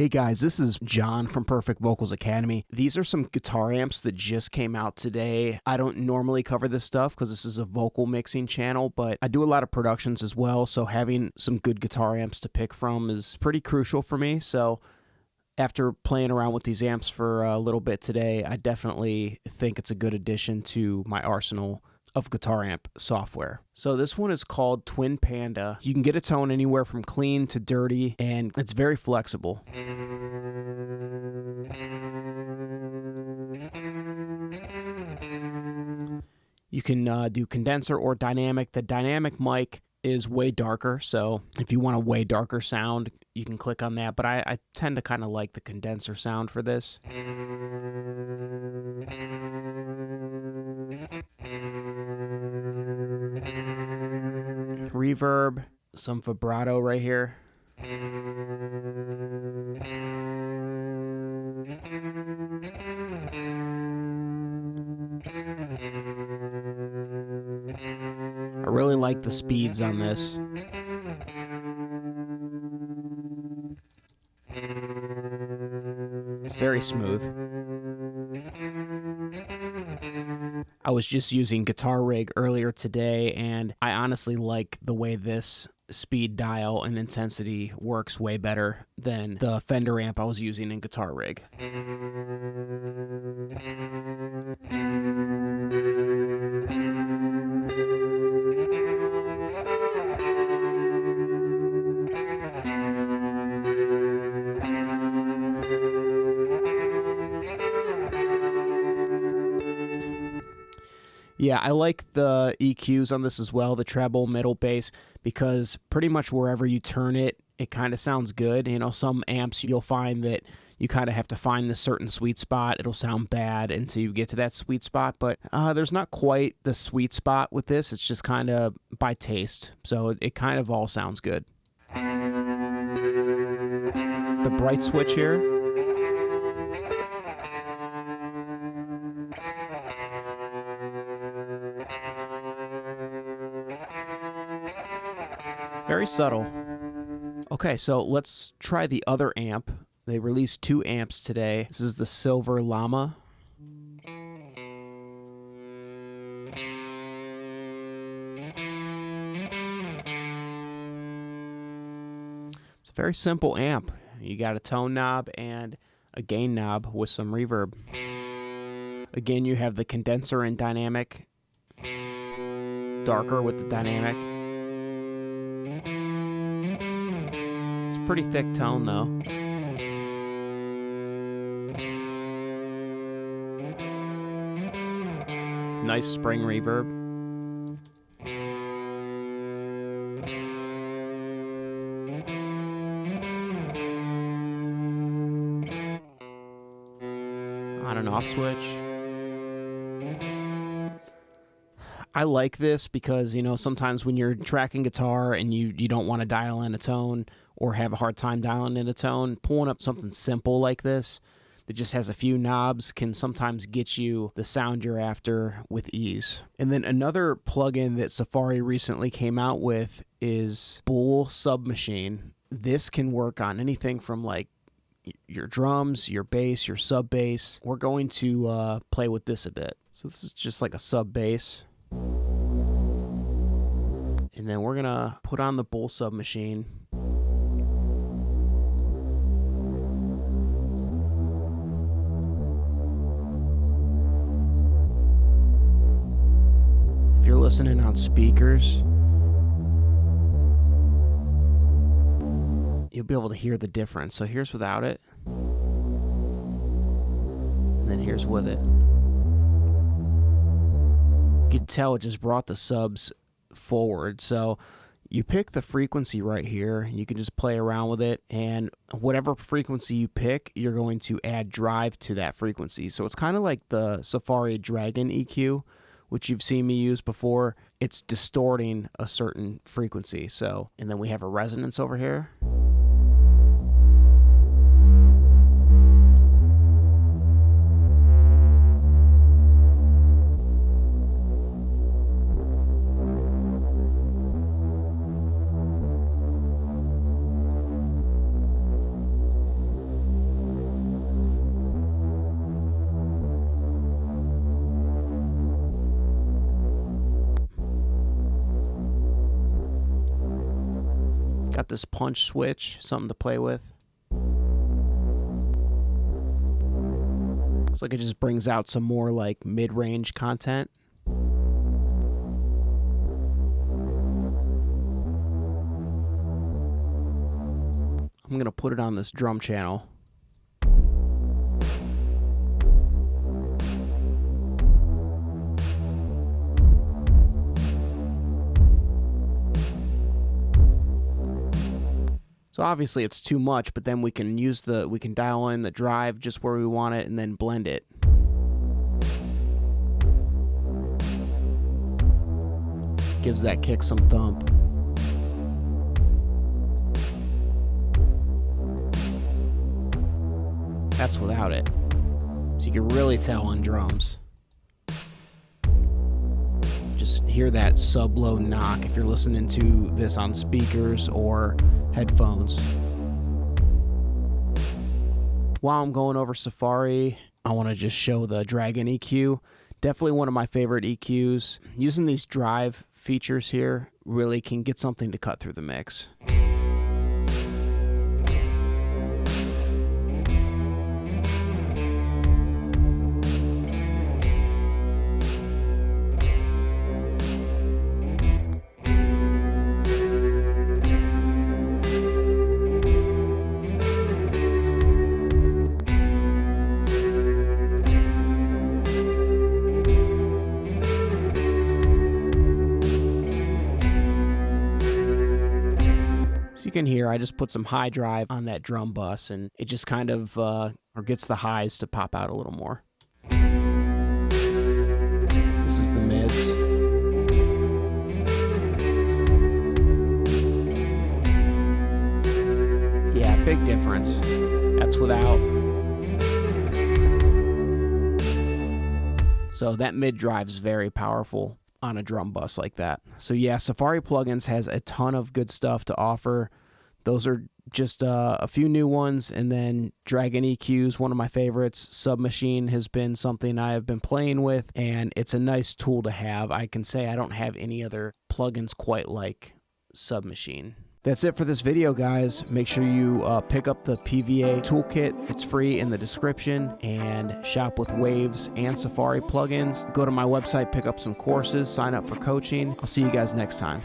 Hey guys, this is John from Perfect Vocals Academy. These are some guitar amps that just came out today. I don't normally cover this stuff because this is a vocal mixing channel, but I do a lot of productions as well, so having some good guitar amps to pick from is pretty crucial for me. So after playing around with these amps for a little bit today, I definitely think it's a good addition to my arsenal of guitar amp software. So this one is called Twin Panda. You can get a tone anywhere from clean to dirty, and it's very flexible. You can do condenser or dynamic. The dynamic mic is way darker, so if you want a way darker sound, you can click on that, but I tend to kind of like the condenser sound for this. Reverb, some vibrato right here. I really like the speeds on this. It's very smooth. I was just using Guitar Rig earlier today, and I honestly like the way this speed dial and intensity works way better than the Fender amp I was using in Guitar Rig. Yeah, I like the EQs on this as well, the treble, middle, bass, because pretty much wherever you turn it, it kind of sounds good. You know, some amps you'll find that you kind of have to find this certain sweet spot. It'll sound bad until you get to that sweet spot, but there's not quite the sweet spot with this. It's just kind of by taste, so it kind of all sounds good. The bright switch here. Very subtle. Okay, so let's try the other amp. They released 2 amps today. This is the silver Llama. It's a very simple amp. You got a tone knob and a gain knob with some reverb. Again, you have the condenser and dynamic. Darker with the dynamic. Pretty thick tone though. Nice spring reverb. On and off switch. I like this because, you know, sometimes when you're tracking guitar and you don't want to dial in a tone or have a hard time dialing in a tone, pulling up something simple like this that just has a few knobs can sometimes get you the sound you're after with ease. And then another plugin that Safari recently came out with is Submachine. This can work on anything from like your drums, your bass, your sub bass. We're going to play with this a bit. So this is just like a sub bass. And then we're gonna put on the Submachine. If you're listening on speakers, you'll be able to hear the difference. So here's without it, and then here's with it. You can tell it just brought the subs forward. So you pick the frequency right here. You can just play around with it, and whatever frequency you pick, you're going to add drive to that frequency. So it's kind of like the Safari Dragon EQ, which you've seen me use before. It's distorting a certain frequency. So, and then we have a resonance over here. Got this punch switch, something to play with. Looks like it just brings out some more like mid-range content. I'm gonna put it on this drum channel. So obviously it's too much, but then we can dial in the drive just where we want it and then blend it. Gives that kick some thump. That's without it. So you can really tell on drums. Just hear that sub-low knock if you're listening to this on speakers or headphones. While I'm going over Safari, I want to just show the Dragon EQ. Definitely one of my favorite EQs. Using these drive features here really can get something to cut through the mix. You can hear I just put some high drive on that drum bus, and it just kind of or gets the highs to pop out a little more. This is the mids. Yeah, big difference. That's without. So that mid drive is very powerful on a drum bus like that. So yeah, Safari Plugins has a ton of good stuff to offer. Those are just a few new ones, and then Dragon EQ's one of my favorites. Submachine has been something I have been playing with, and it's a nice tool to have. I can say I don't have any other plugins quite like Submachine. That's it for this video, guys. Make sure you pick up the PVA Toolkit. It's free in the description, and shop with Waves and Safari plugins. Go to my website, pick up some courses, sign up for coaching. I'll see you guys next time.